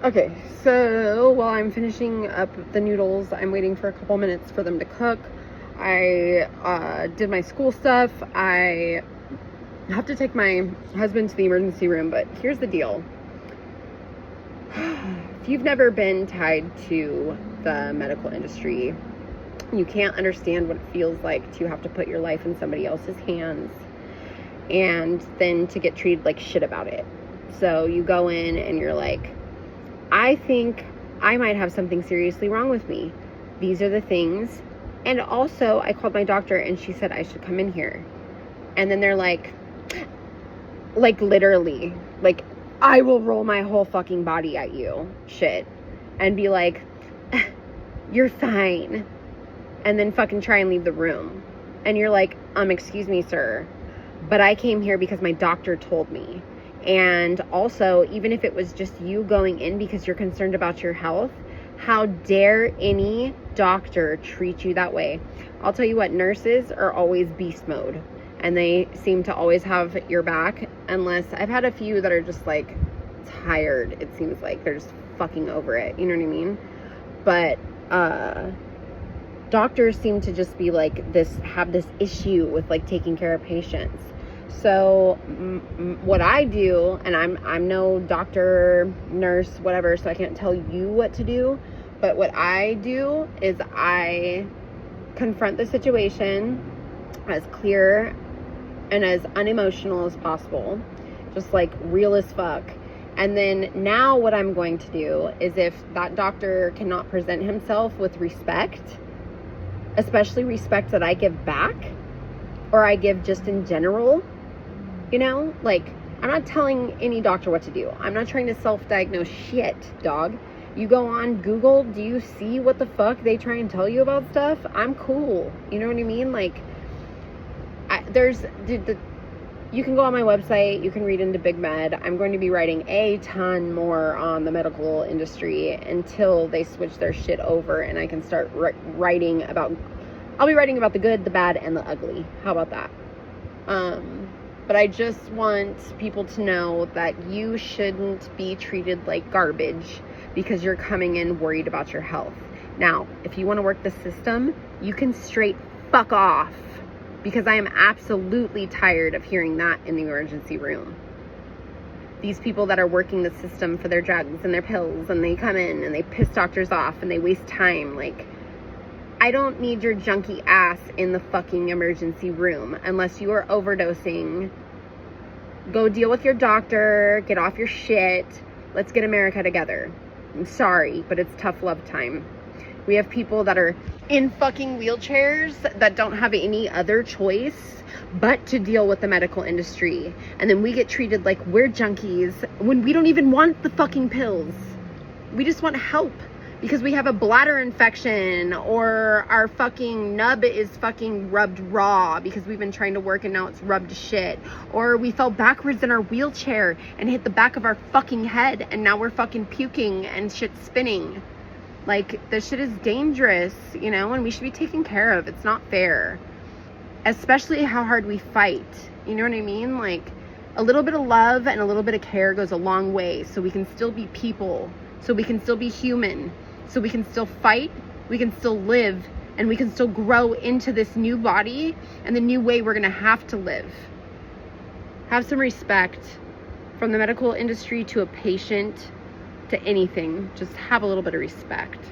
Okay, so while I'm finishing up the noodles, I'm waiting for a couple minutes for them to cook. I did my school stuff. I have to take my husband to the emergency room, but here's the deal. If you've never been tied to the medical industry, you can't understand what it feels like to have to put your life in somebody else's hands and then to get treated like shit about it. So you go in and you're like, I think I might have something seriously wrong with me. These are the things. And also, I called my doctor and she said I should come in here. And then they're like literally, like, I will roll my whole fucking body at you, shit. And be like, you're fine. And then fucking try and leave the room. And you're like, excuse me, sir, but I came here because my doctor told me. And also, even if it was just you going in because you're concerned about your health, how dare any doctor treat you that way? I'll tell you what, nurses are always beast mode. And they seem to always have your back, unless I've had a few that are just like tired. It seems like they're just fucking over it. You know what I mean? But doctors seem to just be like have this issue with like taking care of patients. So what I do, and I'm no doctor, nurse, whatever, so I can't tell you what to do, but what I do is I confront the situation as clear and as unemotional as possible, just like real as fuck. And then now what I'm going to do is, if that doctor cannot present himself with respect, especially respect that I give back, or I give just in general, you know, like, I'm not telling any doctor what to do. I'm not trying to self-diagnose shit, dog. You go on Google, do you see what the fuck they try and tell you about stuff? I'm cool. You know what I mean? Like, you can go on my website, you can read into Big Med. I'm going to be writing a ton more on the medical industry until they switch their shit over and I can start writing about, I'll be writing about the good, the bad, and the ugly. How about that? But I just want people to know that you shouldn't be treated like garbage because you're coming in worried about your health. Now, if you want to work the system, you can straight fuck off, because I am absolutely tired of hearing that in the emergency room. These people that are working the system for their drugs and their pills, and they come in and they piss doctors off and they waste time. Like, I don't need your junky ass in the fucking emergency room unless you are overdosing. Go deal with your doctor, get off your shit. Let's get America together. I'm sorry, but it's tough love time. We have people that are in fucking wheelchairs that don't have any other choice but to deal with the medical industry. And then we get treated like we're junkies when we don't even want the fucking pills. We just want help because we have a bladder infection, or our fucking nub is fucking rubbed raw because we've been trying to work and now it's rubbed to shit. Or we fell backwards in our wheelchair and hit the back of our fucking head and now we're fucking puking and shit's spinning. Like, this shit is dangerous, you know, and we should be taken care of. It's not fair. Especially how hard we fight. You know what I mean? Like, a little bit of love and a little bit of care goes a long way, so we can still be people, so we can still be human, so we can still fight, we can still live, and we can still grow into this new body and the new way we're gonna have to live. Have some respect from the medical industry to a patient, to anything. Just have a little bit of respect.